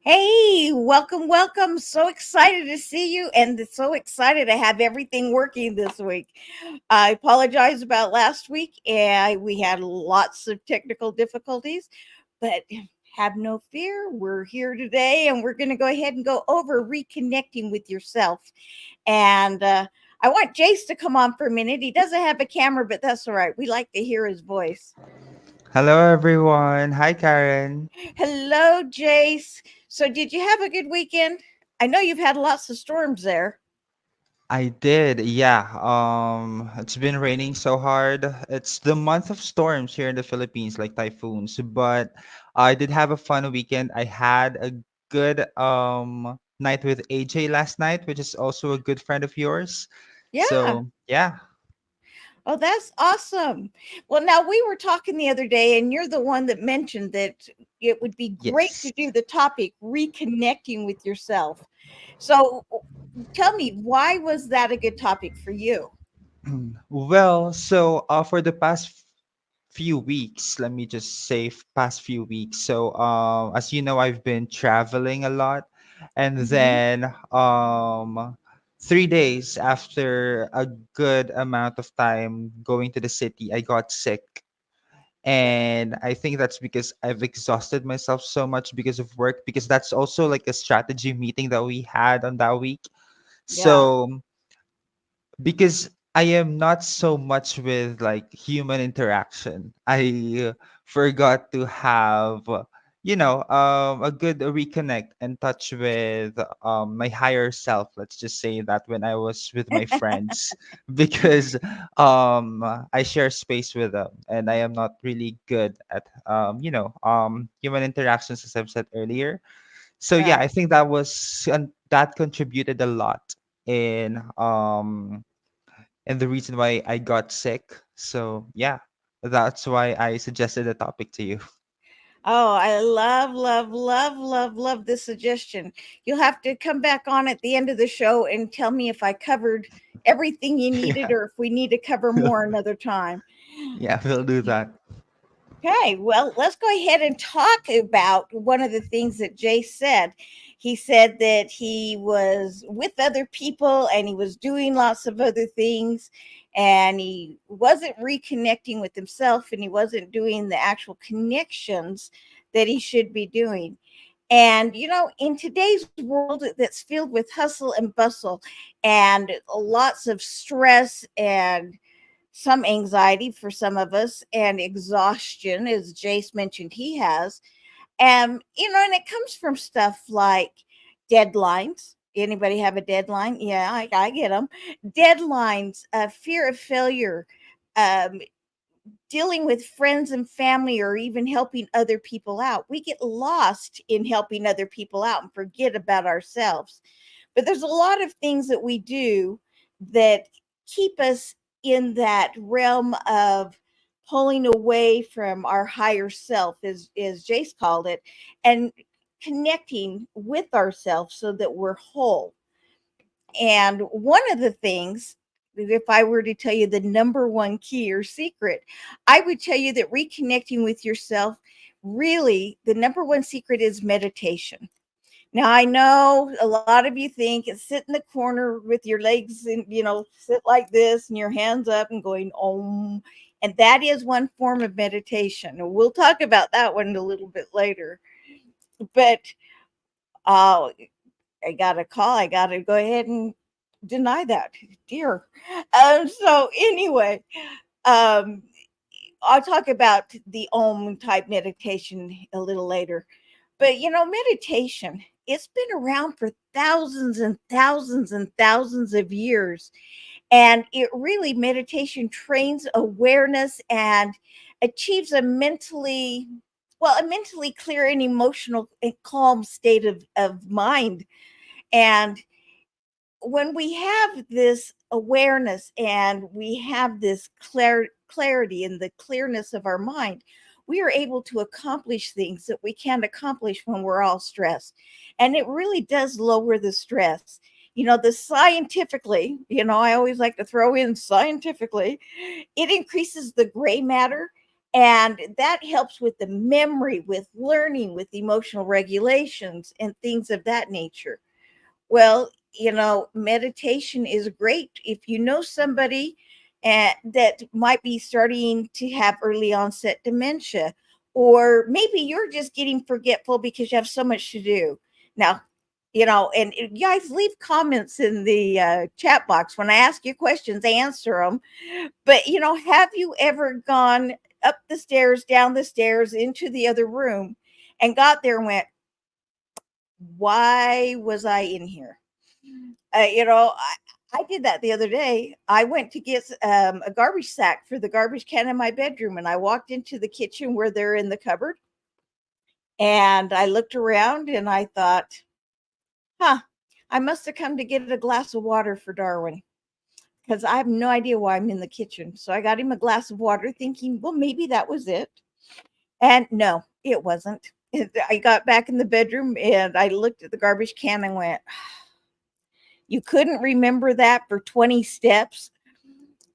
Hey, welcome, welcome. So excited to see you and so excited to have everything working this week. I apologize about last week and we had lots of technical difficulties, but have no fear. We're here today and we're going to go ahead and go over reconnecting with yourself. And I want Jace to come on for a minute. He doesn't have a camera, but that's all right. We like to hear his voice. Hello, everyone. Hi, Karen. Hello, Jace. So, did you have a good weekend? I know you've had lots of storms there. I did, yeah. It's been raining so hard. It's the month of storms here in the Philippines, like typhoons. But I did have a fun weekend. I had a good night with AJ last night, which is also a good friend of yours. Yeah. So yeah, Oh, that's awesome. Well, now we were talking the other day, and you're the one that mentioned that it would be great yes. to do the topic reconnecting with yourself. So, tell me, why was that a good topic for you? For the past few weeks, let me just say past few weeks. As you know, I've been traveling a lot, and Hmm. then 3 days after a good amount of time going to the city, I got sick. And I think that's because I've exhausted myself so much because of work, because that's also like a strategy meeting that we had on that week. Yeah. So because I am not so much with like human interaction. I forgot to have, a good reconnect and touch with my higher self. Let's just say that when I was with my friends, because I share space with them, and I am not really good at human interactions, as I've said earlier. So yeah, Yeah. I think that contributed a lot in and the reason why I got sick. So yeah, that's why I suggested the topic to you. Oh, I love, love, love, love, love this suggestion. You'll have to come back on at the end of the show and tell me if I covered everything you needed Yeah, or if we need to cover more another time. yeah, we'll do that. Okay, well, let's go ahead and talk about one of the things that Jay said. He said that he was with other people and he was doing lots of other things and he wasn't reconnecting with himself and he wasn't doing the actual connections that he should be doing. And, in today's world that's filled with hustle and bustle and lots of stress and some anxiety for some of us and exhaustion, as Jace mentioned he has. And it comes from stuff like deadlines. Anybody have a deadline? Yeah, I get them. Deadlines, fear of failure, um, dealing with friends and family, or even helping other people out. We get lost in helping other people out and forget about ourselves. But there's a lot of things that we do that keep us in that realm of pulling away from our higher self, as Jace called it, and connecting with ourselves so that we're whole. And one of the things, if I were to tell you the number one key or secret, I would tell you that reconnecting with yourself, really, the number one secret is meditation. Now I know a lot of you think it's sit in the corner with your legs and sit like this and your hands up and going om, and that is one form of meditation. And we'll talk about that one a little bit later. But uh, I got a call. I got to go ahead and deny that. Dear. So anyway, um, I'll talk about the Om type meditation a little later. But meditation, it's been around for thousands and thousands and thousands of years. And it really, meditation trains awareness and achieves a mentally clear and emotional and calm state of mind. And when we have this awareness and we have this clarity and the clearness of our mind, we are able to accomplish things that we can't accomplish when we're all stressed. And it really does lower the stress. The scientifically, I always like to throw in scientifically, it increases the gray matter And that helps with the memory, with learning, with emotional regulations, and things of that nature. Well, meditation is great if you know somebody that might be starting to have early onset dementia, or maybe you're just getting forgetful because you have so much to do. Now, and you guys leave comments in the chat box. When I ask you questions, answer them. But, have you ever gone up the stairs, down the stairs, into the other room, and got there and went, why was I in here? I did that the other day. I went to get a garbage sack for the garbage can in my bedroom, and I walked into the kitchen where they're in the cupboard, and I looked around and I thought, huh, I must have come to get a glass of water for Darwin because I have no idea why I'm in the kitchen. So I got him a glass of water thinking, well, maybe that was it. And no, it wasn't. I got back in the bedroom and I looked at the garbage can and went, you couldn't remember that for 20 steps.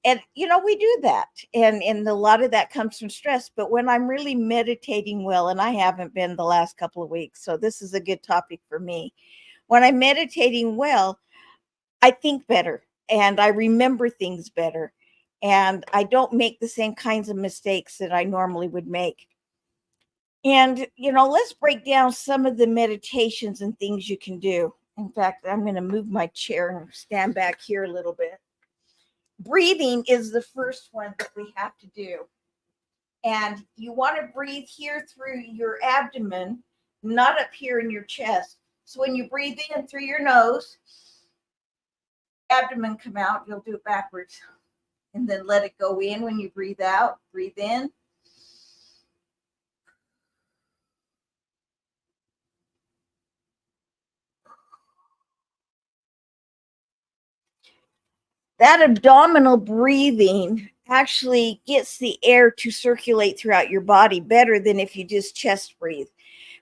And we do that. And a lot of that comes from stress. But when I'm really meditating well, and I haven't been the last couple of weeks, so this is a good topic for me. When I'm meditating well, I think better and I remember things better. And I don't make the same kinds of mistakes that I normally would make. And, let's break down some of the meditations and things you can do. In fact, I'm going to move my chair and stand back here a little bit. Breathing is the first one that we have to do. And you want to breathe here through your abdomen, not up here in your chest. So when you breathe in through your nose, abdomen come out, you'll do it backwards. And then let it go in when you breathe out. Breathe in. That abdominal breathing actually gets the air to circulate throughout your body better than if you just chest breathe.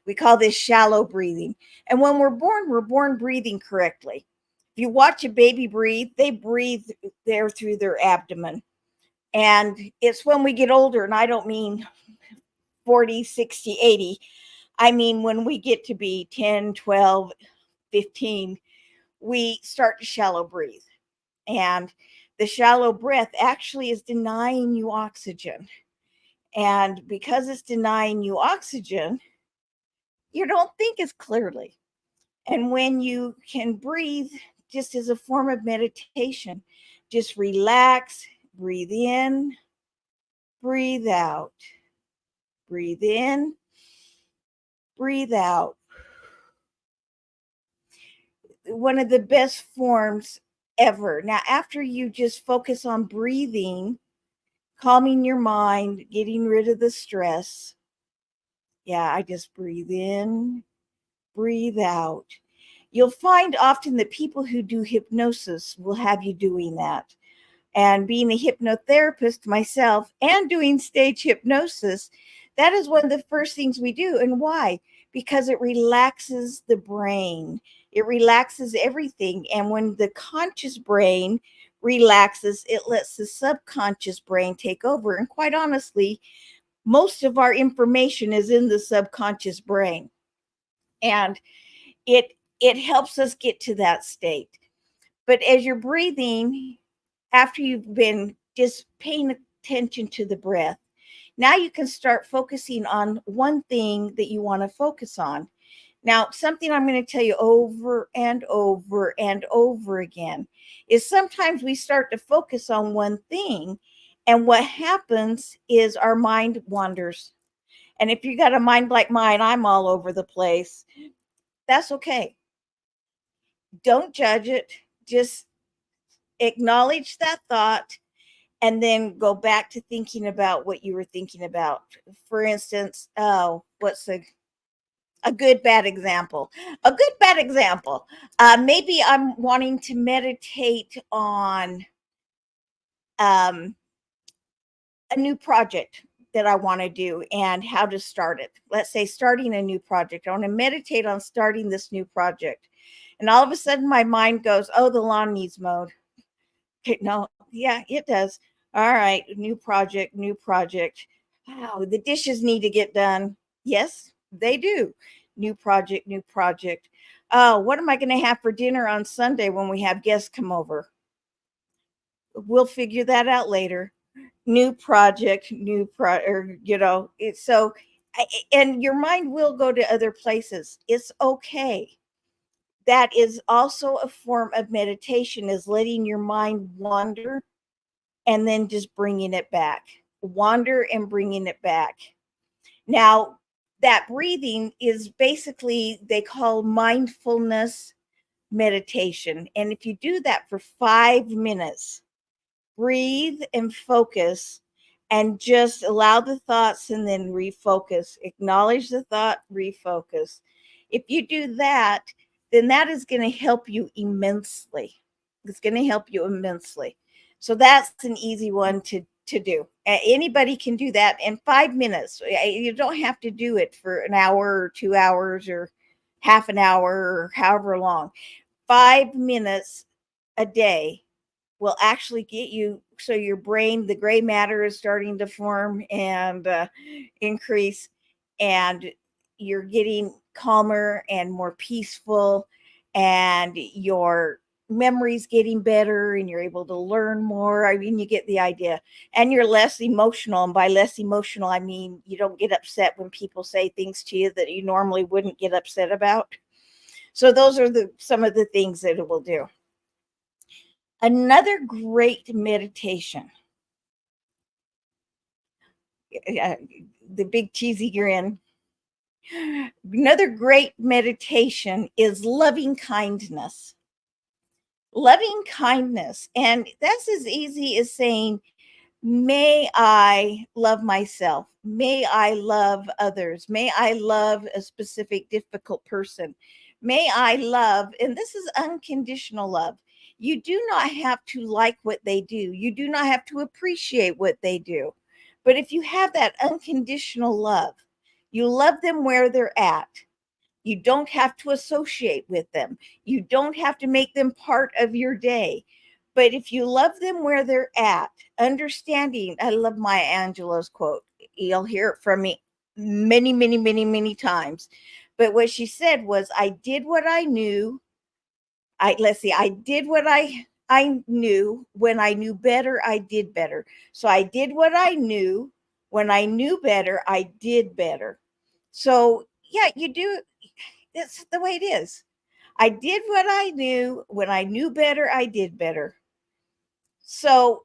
We call this shallow breathing. And when we're born breathing correctly. If you watch a baby breathe, they breathe there through their abdomen. And it's when we get older, and I don't mean 40, 60, 80. I mean, when we get to be 10, 12, 15, we start to shallow breathe. And the shallow breath actually is denying you oxygen. And because it's denying you oxygen, you don't think as clearly. And when you can breathe just as a form of meditation, just relax, breathe in, breathe out, breathe in, breathe out. One of the best forms ever. Now, after you just focus on breathing, calming your mind, getting rid of the stress. Yeah, I just breathe in, breathe out. You'll find often that people who do hypnosis will have you doing that. And being a hypnotherapist myself and doing stage hypnosis, that is one of the first things we do. And why? Because it relaxes the brain, it relaxes everything. And when the conscious brain relaxes, it lets the subconscious brain take over. And quite honestly, most of our information is in the subconscious brain. And it helps us get to that state. But as you're breathing, after you've been just paying attention to the breath, now you can start focusing on one thing that you want to focus on. Now, something I'm going to tell you over and over and over again is sometimes we start to focus on one thing, and what happens is our mind wanders. And if you got a mind like mine, I'm all over the place. That's okay. Don't judge it. Just acknowledge that thought and then go back to thinking about what you were thinking about. For instance, oh, what's a good bad example? A good bad example. Maybe I'm wanting to meditate on um, a new project that I want to do and how to start it. Let's say starting a new project. I want to meditate on starting this new project. And all of a sudden my mind goes, oh, the lawn needs mowed. Okay, no, yeah, it does. All right, new project, new project. Wow, the dishes need to get done. Yes, they do. New project, new project. Oh, what am I going to have for dinner on Sunday when we have guests come over? We'll figure that out later. New project, or it's so, and your mind will go to other places. It's okay. That is also a form of meditation, is letting your mind wander and then just bringing it back. Wander and bringing it back. Now, that breathing is basically, they call mindfulness meditation. And if you do that for 5 minutes, breathe and focus and just allow the thoughts and then refocus. Acknowledge the thought, refocus. If you do that, then that is going to help you immensely. It's going to help you immensely. So that's an easy one to do. Anybody can do that in 5 minutes. You don't have to do it for an hour or 2 hours or half an hour or however long. 5 minutes a day will actually get you, so your brain, the gray matter is starting to form and increase, and you're getting calmer and more peaceful, and your memory's getting better, and you're able to learn more. I mean, you get the idea. And you're less emotional, and by less emotional, I mean you don't get upset when people say things to you that you normally wouldn't get upset about. So those are the some of the things that it will do. Another great meditation, uh, the big cheesy grin. Another great meditation is loving kindness. Loving kindness. And that's as easy as saying, may I love myself. May I love others. May I love a specific difficult person. May I love, and this is unconditional love. You do not have to like what they do, you do not have to appreciate what they do. But if you have that unconditional love, you love them where they're at. You don't have to associate with them. You don't have to make them part of your day. But if you love them where they're at, understanding, I love Maya Angelou's quote. You'll hear it from me many, many, many, many times. But what she said was, I did what I knew. I did what I knew. When I knew better, I did better. So I did what I knew. When I knew better, I did better. So yeah, you do. That's the way it is. I did what I knew. When I knew better, I did better. So,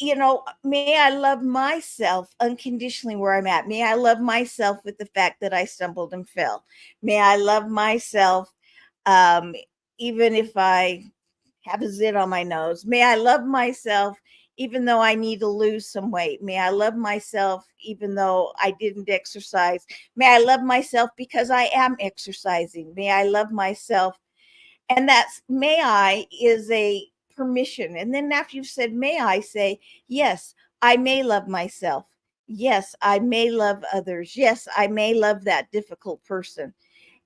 may I love myself unconditionally where I'm at. May I love myself with the fact that I stumbled and fell. May I love myself, um, even if I have a zit on my nose. May I love myself even though I need to lose some weight. May I love myself even though I didn't exercise. May I love myself because I am exercising. May I love myself. And that's, may I is a permission. And then after you've said may I, say, yes, I may love myself. Yes, I may love others. Yes, I may love that difficult person.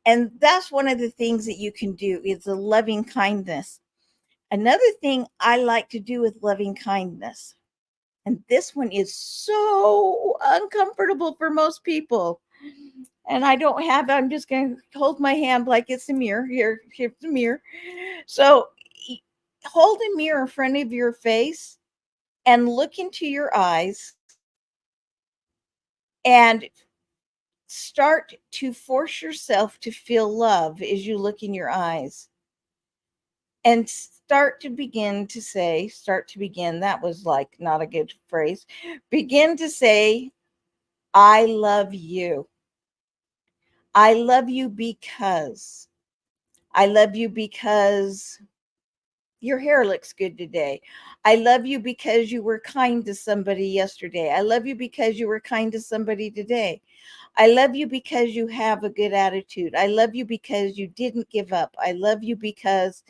And that's one of the things that you can do, is a loving kindness. Another thing I like to do with loving kindness, and this one is so uncomfortable for most people. And I don't have, I'm just going to hold my hand like it's a mirror. Here's the mirror. So hold a mirror in front of your face and look into your eyes and start to force yourself to feel love as you look in your eyes. And start to begin, that was like not a good phrase. Begin to say, I love you. I love you because. I love you because your hair looks good today. I love you because you were kind to somebody yesterday. I love you because you were kind to somebody today. I love you because you have a good attitude. I love you because you didn't give up. I love you because,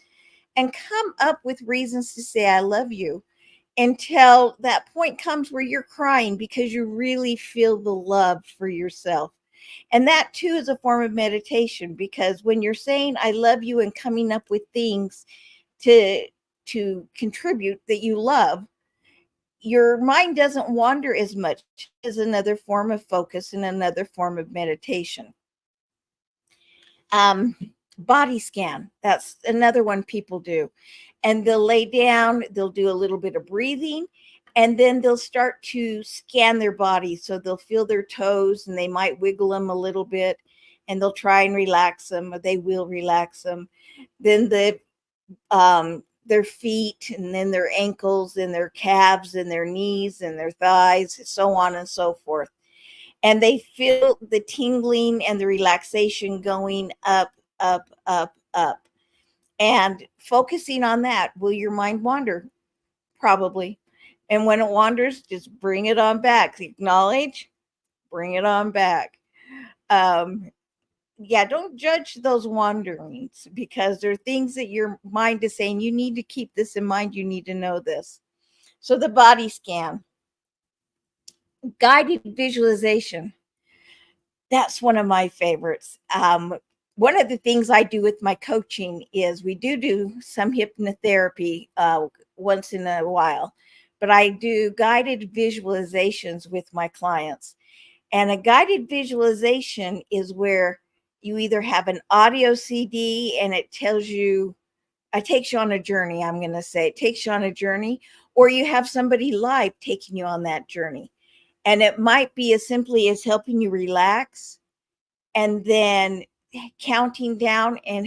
and come up with reasons to say I love you until that point comes where you're crying because you really feel the love for yourself. And that too is a form of meditation, because when you're saying I love you and coming up with things to contribute that you love, your mind doesn't wander as much as another form of focus and another form of meditation. um, Body scan, that's another one people do. And they'll lay down, they'll do a little bit of breathing, and then they'll start to scan their body. So they'll feel their toes and they might wiggle them a little bit, and they'll try and relax them, or they will relax them. Then their feet, and then their ankles and their calves and their knees and their thighs, so on and so forth. And they feel the tingling and the relaxation going up, up, up, up. And focusing on that, will your mind wander? Probably. And when it wanders, just bring it on back. Acknowledge, bring it on back. Um, yeah, don't judge those wanderings, because there are things that your mind is saying, you need to keep this in mind, you need to know this. So the body scan, guided visualization, that's one of my favorites. One of the things I do with my coaching is we do some hypnotherapy once in a while, but I do guided visualizations with my clients. And a guided visualization is where you either have an audio CD and it takes you on a journey. I'm going to say it takes you on a journey, or you have somebody live taking you on that journey. And it might be as simply as helping you relax, and then counting down and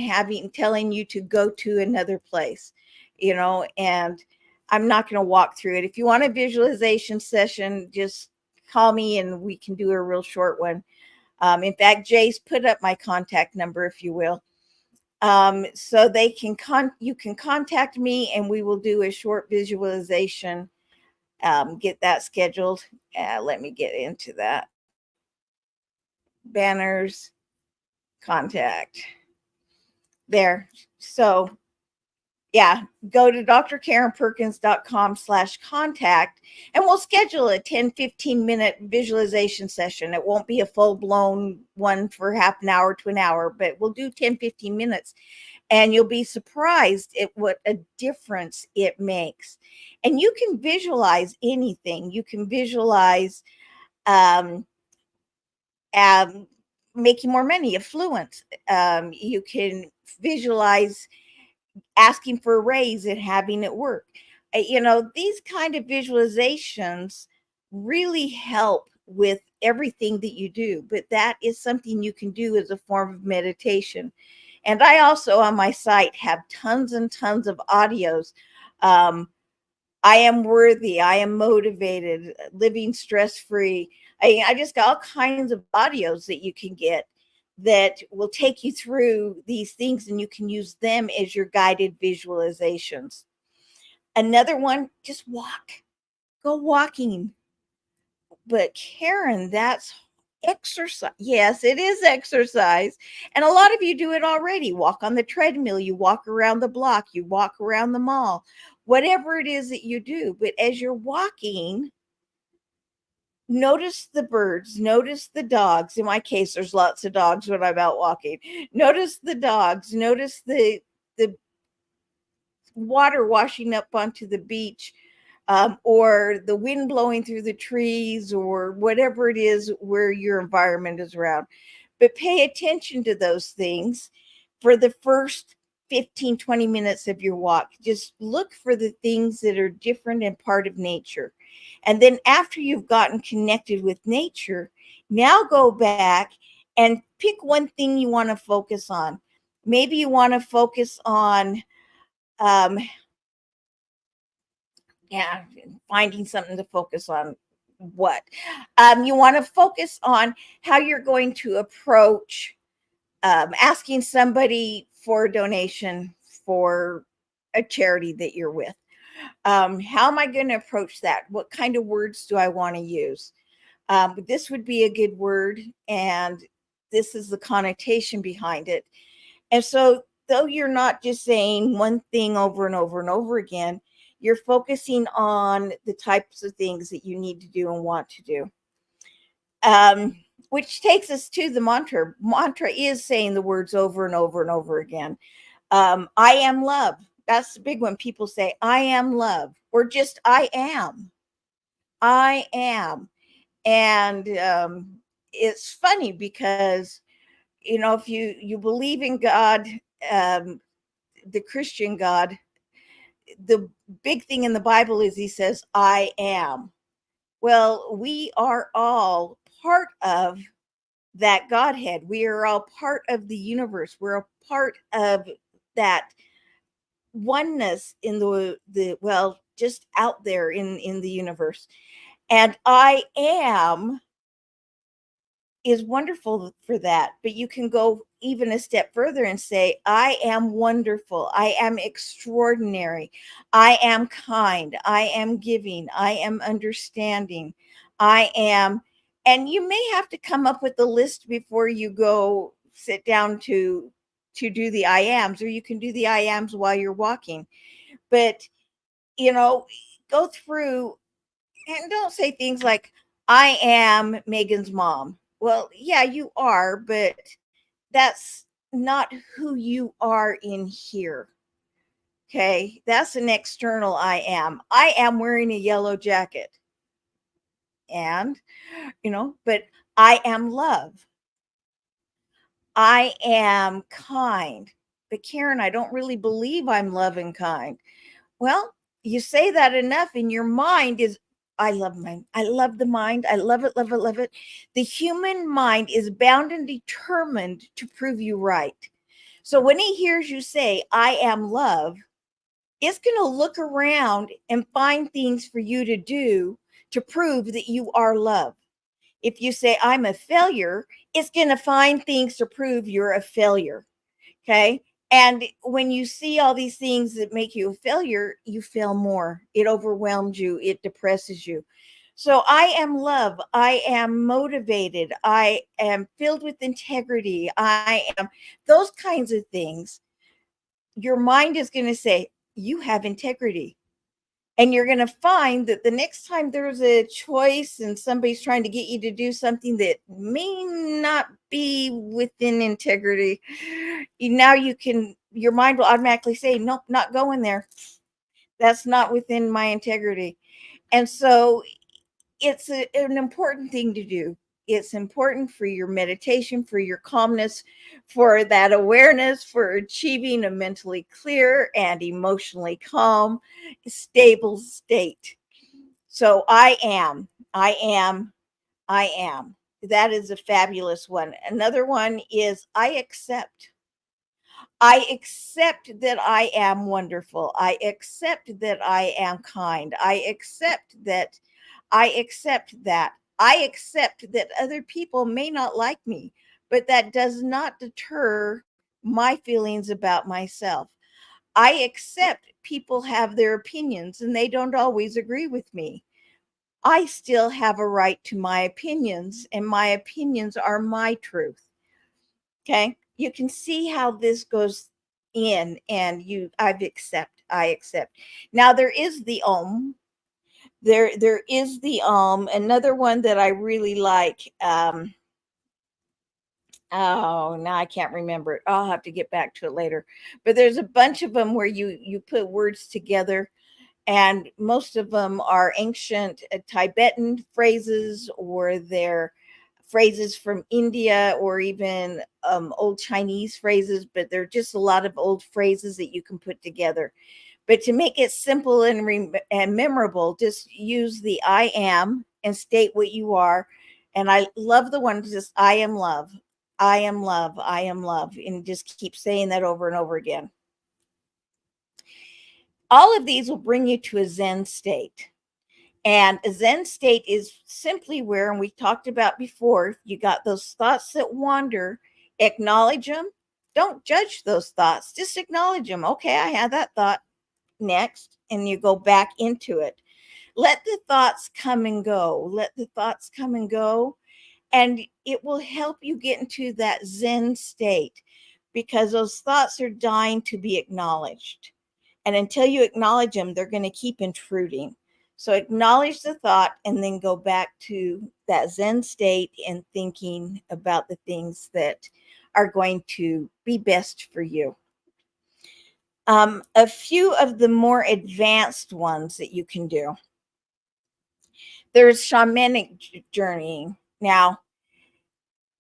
telling you to go to another place, and I'm not going to walk through it. If you want a visualization session, just call me and we can do a real short one. In fact, Jay's put up my contact number, if you will. So you can contact me and we will do a short visualization. Get that scheduled. Let me get into that. Banners, contact. There. So yeah, go to drkarenperkins.com/contact and we'll schedule a 10-15 minute visualization session. It won't be a full-blown one for half an hour to an hour, but we'll do 10-15 minutes, and you'll be surprised at what a difference it makes. And you can visualize anything. You can visualize um, um, making more money, affluence. You can visualize asking for a raise and having it work. These kind of visualizations really help with everything that you do, but that is something you can do as a form of meditation. And I also on my site have tons and tons of audios. Um, I am worthy, I am motivated, living stress free. I just got all kinds of audios that you can get that will take you through these things, and you can use them as your guided visualizations. Another one, just walk, go walking. But Karen, that's exercise. Yes, it is exercise. And a lot of you do it already. Walk on the treadmill, you walk around the block, you walk around the mall, whatever it is that you do. But as you're walking, notice the birds, notice the dogs. In my case, there's lots of dogs when I'm out walking. Notice the dogs, notice the water washing up onto the beach, or the wind blowing through the trees, or whatever it is where your environment is around. But pay attention to those things for the first 15-20 minutes of your walk. Just look for the things that are different and part of nature. And then after you've gotten connected with nature, now go back and pick one thing you want to focus on. Maybe you want to focus on um, yeah, finding something to focus on. What you want to focus on, how you're going to approach asking somebody for a donation for a charity that you're with. How am I going to approach that? What kind of words do I want to use? This would be a good word, and this is the connotation behind it. And so, though you're not just saying one thing over and over and over again, you're focusing on the types of things that you need to do and want to do. Which takes us to the mantra. Mantra is saying the words over and over and over again. I am love. That's the big one. People say, I am love, or just I am. I am. And it's funny because, if you believe in God, um, the Christian God, the big thing in the Bible is he says, I am. Well, we are all part of that Godhead. We are all part of the universe. We're a part of that oneness in the well, just out there in the universe. And I am is wonderful for that. But you can go even a step further and say, I am wonderful. I am extraordinary. I am kind. I am giving. I am understanding. I am. And you may have to come up with a list before you go sit down to do the I ams, or you can do the I ams while you're walking. But, you know, go through and don't say things like, I am Megan's mom. Well, yeah, you are, but that's not who you are in here. Okay. That's an external I am. I am wearing a yellow jacket. And, but I am love. I am kind. But Karen, I don't really believe I'm love and kind. Well, you say that enough and your mind is, I love mine. I love the mind. I love it, love it, love it. The human mind is bound and determined to prove you right. So when he hears you say, I am love, it's going to look around and find things for you to do to prove that you are love. If you say, I'm a failure, it's going to find things to prove you're a failure. Okay. And when you see all these things that make you a failure, you fail more. It overwhelms you, it depresses you. So I am love. I am motivated. I am filled with integrity. I am those kinds of things. Your mind is going to say, you have integrity. And you're going to find that the next time there's a choice and somebody's trying to get you to do something that may not be within integrity, now you can, your mind will automatically say, nope, not going there. That's not within my integrity. And so it's an important thing to do. It's important for your meditation, for your calmness, for that awareness, for achieving a mentally clear and emotionally calm, stable state. So I am, I am. That is a fabulous one. Another one is I accept. I accept that I am wonderful. I accept that I am kind. I accept that. I accept that other people may not like me, but that does not deter my feelings about myself. I accept people have their opinions and they don't always agree with me. I still have a right to my opinions, and my opinions are my truth. Okay. You can see how this goes in, and I accept. Now there is the there is the another one that I really like. Oh, now I can't remember it. I'll have to get back to it later. But there's a bunch of them where you put words together, and most of them are ancient Tibetan phrases, or they're phrases from India, or even old Chinese phrases, but they're just a lot of old phrases that you can put together. But to make it simple and memorable, just use the I am and state what you are. And I love the one just I am love. I am love. I am love. And just keep saying that over and over again. All of these will bring you to a Zen state. And a Zen state is simply where, and we talked about before, you got those thoughts that wander, acknowledge them. Don't judge those thoughts, just acknowledge them. Okay, I had that thought. Next, and you go back into it. Let the thoughts come and go. Let the thoughts come and go. And it will help you get into that Zen state, because those thoughts are dying to be acknowledged. And until you acknowledge them, they're going to keep intruding. So acknowledge the thought and then go back to that Zen state and thinking about the things that are going to be best for you. A few of the more advanced ones that you can do. There's shamanic journeying. Now,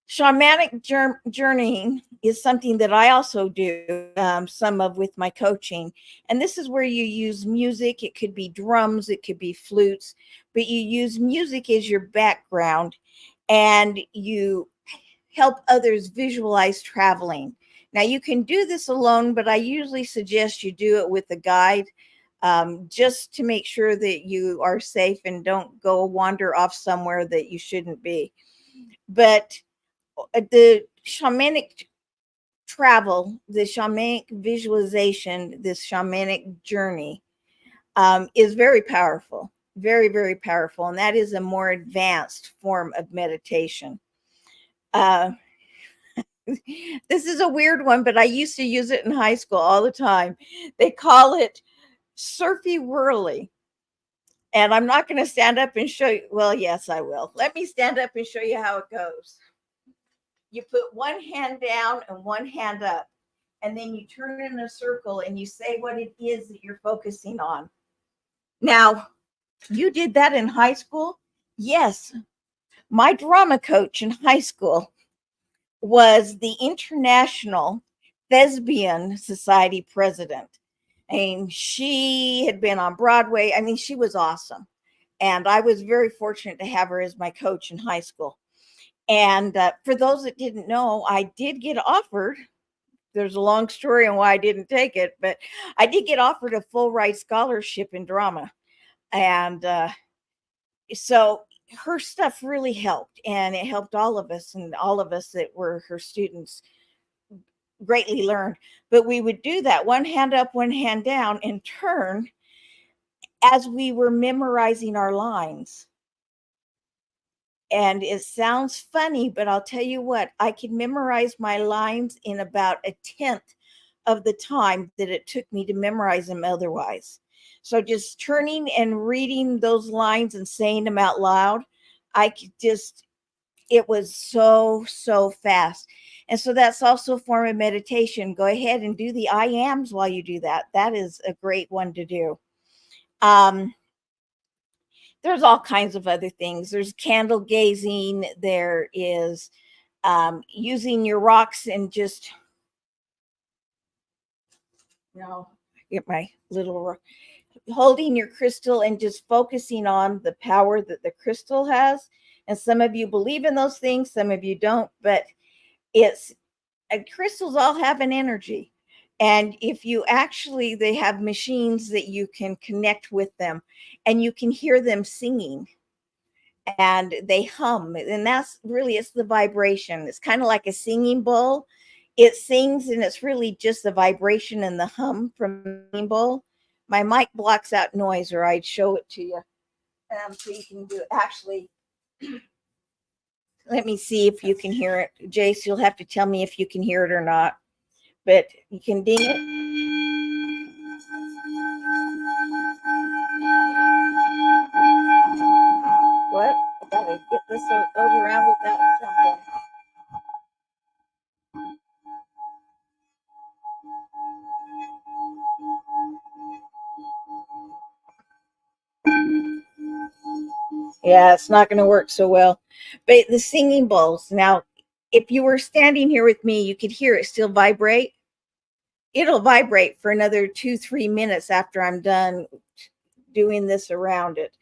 shamanic journeying is something that I also do, some of with my coaching. And this is where you use music. It could be drums, it could be flutes, but you use music as your background and you help others visualize traveling. Now, you can do this alone, but I usually suggest you do it with a guide, just to make sure that you are safe and don't go wander off somewhere that you shouldn't be. But the shamanic travel, the shamanic visualization, this shamanic journey, is very powerful, very, very powerful. And that is a more advanced form of meditation. Uh, this is a weird one, but I used to use it in high school all the time. They call it surfy whirly. And I'm not going to stand up and show you. Well, yes, I will. Let me stand up and show you how it goes. You put one hand down and one hand up, and then you turn in a circle and you say what it is that you're focusing on. Now, you did that in high school? Yes. My drama coach in high school was the International Thespian Society president. I mean, she had been on Broadway. I mean, she was awesome. And I was very fortunate to have her as my coach in high school. And for those that didn't know, I did get offered. There's a long story on why I didn't take it, but I did get offered a full ride scholarship in drama. And so her stuff really helped, and it helped all of us, and all of us that were her students greatly learned. But we would do that one hand up, one hand down, and turn as we were memorizing our lines. And it sounds funny, but I'll tell you what, I could memorize my lines in about a tenth of the time that it took me to memorize them otherwise. So just turning and reading those lines and saying them out loud, I could just, it was so, so fast. And so that's also a form of meditation. Go ahead and do the I ams while you do that. That is a great one to do. Um, there's all kinds of other things. There's candle gazing. There is using your rocks and just, you know, get my little holding your crystal and just focusing on the power that the crystal has. And some of you believe in those things, some of you don't, but it's crystals all have an energy. And if you actually, they have machines that you can connect with them and you can hear them singing and they hum. And that's really, it's the vibration. It's kind of like a singing bowl. It sings and it's really just the vibration and the hum from the singing bowl. My mic blocks out noise, or I'd show it to you. So you can do it. Actually, let me see if you can hear it. Jace, you'll have to tell me if you can hear it or not. But you can ding it. What? I gotta get this over around without jumping. Yeah, it's not going to work so well. But the singing bowls. Now, if you were standing here with me, you could hear it still vibrate. It'll vibrate for another 2-3 minutes after I'm done doing this around it.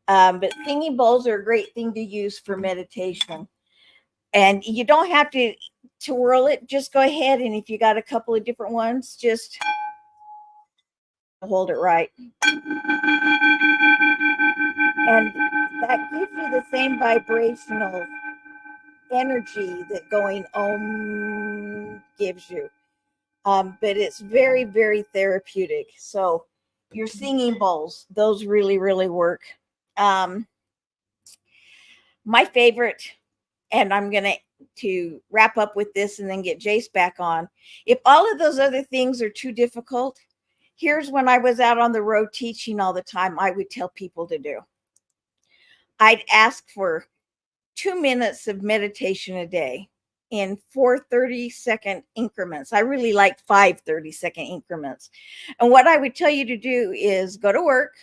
But singing bowls are a great thing to use for meditation. And you don't have to whirl it. Just go ahead, and if you got a couple of different ones, just hold it right. And that gives you the same vibrational energy that going gives you. But it's very, very therapeutic. So your singing bowls, those really, really work. Um, my favorite, and I'm going to wrap up with this and then get Jace back on. If all of those other things are too difficult, here's when I was out on the road teaching all the time, I would tell people to do. I'd ask for 2 minutes of meditation a day in 4 30-second increments. I really like 5 30-second increments. And what I would tell you to do is go to work,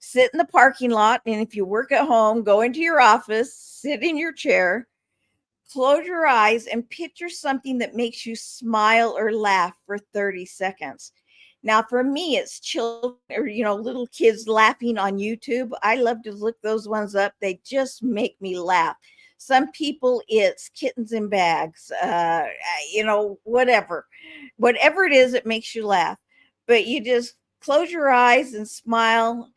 sit in the parking lot. And if you work at home, go into your office, sit in your chair, close your eyes, and picture something that makes you smile or laugh for 30 seconds. Now, for me, it's children or, little kids laughing on YouTube. I love to look those ones up. They just make me laugh. Some people, it's kittens in bags, whatever it is, it makes you laugh. But you just close your eyes and smile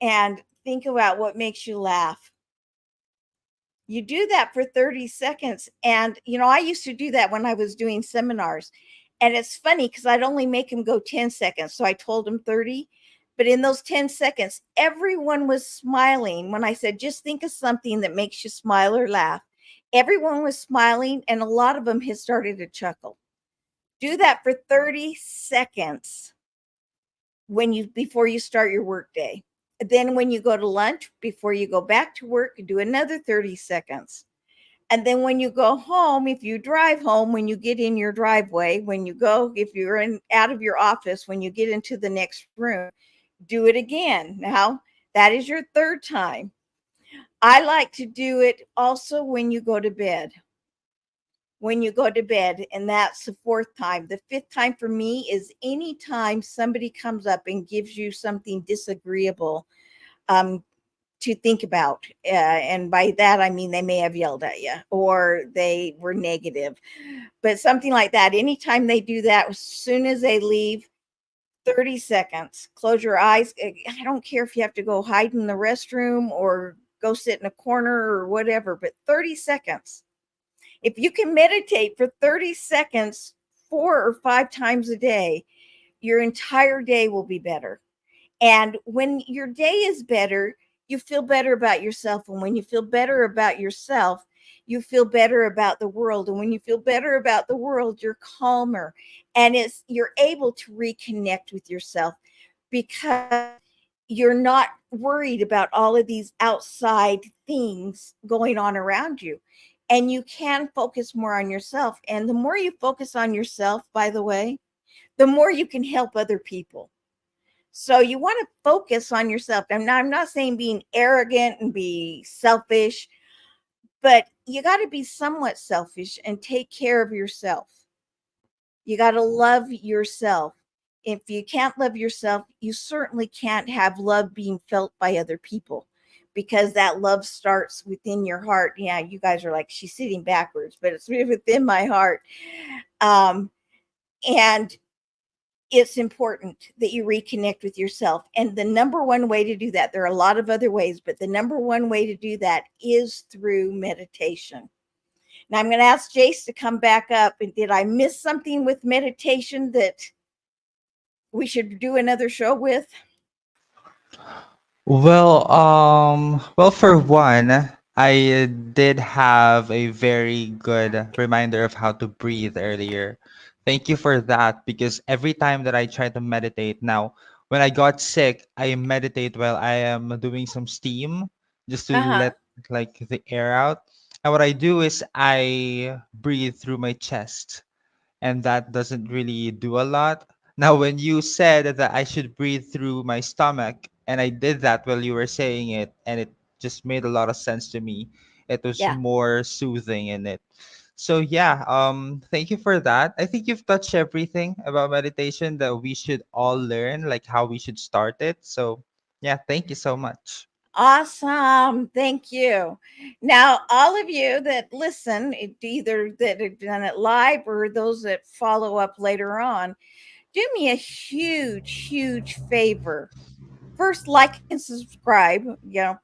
and think about what makes you laugh. You do that for 30 seconds. And, I used to do that when I was doing seminars. And it's funny because I'd only make them go 10 seconds. So I told them 30. But in those 10 seconds, everyone was smiling. When I said, just think of something that makes you smile or laugh, everyone was smiling. And a lot of them had started to chuckle. Do that for 30 seconds before you start your workday. Then when you go to lunch, before you go back to work, do another 30 seconds. And then when you go home, if you drive home, when you get in your driveway, when you go, if you're out of your office, when you get into the next room, do it again. Now, that is your third time. I like to do it also when you go to bed. When you go to bed, and that's the fourth time. The fifth time for me is anytime somebody comes up and gives you something disagreeable um, to think about. And by that, I mean they may have yelled at you or they were negative, but something like that. Anytime they do that, as soon as they leave, 30 seconds, close your eyes. I don't care if you have to go hide in the restroom or go sit in a corner or whatever, but 30 seconds. If you can meditate for 30 seconds, 4 or 5 times a day, your entire day will be better. And when your day is better, you feel better about yourself. And when you feel better about yourself, you feel better about the world. And when you feel better about the world, you're calmer. And you're able to reconnect with yourself because you're not worried about all of these outside things going on around you. And you can focus more on yourself. And the more you focus on yourself, by the way, the more you can help other people. So you want to focus on yourself. I'm not saying being arrogant and be selfish, but you got to be somewhat selfish and take care of yourself. You got to love yourself. If you can't love yourself, you certainly can't have love being felt by other people because that love starts within your heart. Yeah, you guys are like, she's sitting backwards, but it's really within my heart. Um, and it's important that you reconnect with yourself. And the number one way to do that, there are a lot of other ways, but the number one way to do that is through meditation. Now I'm going to ask Jace to come back up. And did I miss something with meditation that we should do another show with? Well, for one, I did have a very good reminder of how to breathe earlier. Thank you for that because every time that I try to meditate now, when I got sick, I meditate while I am doing some steam just to Uh-huh. let like the air out. And what I do is I breathe through my chest and that doesn't really do a lot. Now, when you said that I should breathe through my stomach, and I did that while you were saying it, and it just made a lot of sense to me. It was Yeah. more soothing in it. So yeah, thank you for that. I think you've touched everything about meditation that we should all learn, like how we should start it. So yeah, thank you so much. Awesome. Thank you. Now, all of you that listen, either that have done it live or those that follow up later on, do me a huge, huge favor. First, like and subscribe,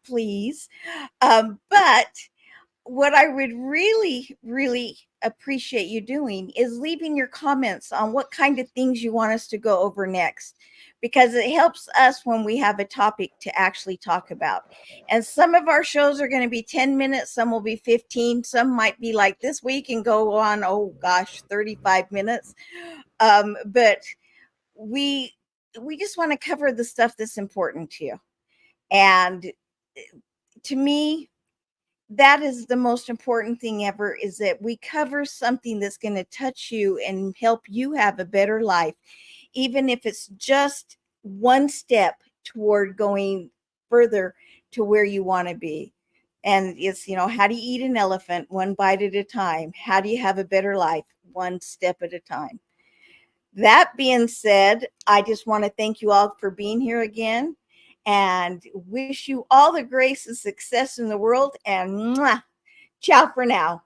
please. But what I would really, really appreciate you doing is leaving your comments on what kind of things you want us to go over next, because it helps us when we have a topic to actually talk about. And some of our shows are going to be 10 minutes, some will be 15, some might be like this week and go on, oh gosh, 35 minutes. But we we just want to cover the stuff that's important to you. And to me, that is the most important thing ever, is that we cover something that's going to touch you and help you have a better life, even if it's just one step toward going further to where you want to be. And it's, how do you eat an elephant? One bite at a time. How do you have a better life? One step at a time. That being said, I just want to thank you all for being here again and wish you all the grace and success in the world. And mwah, ciao for now.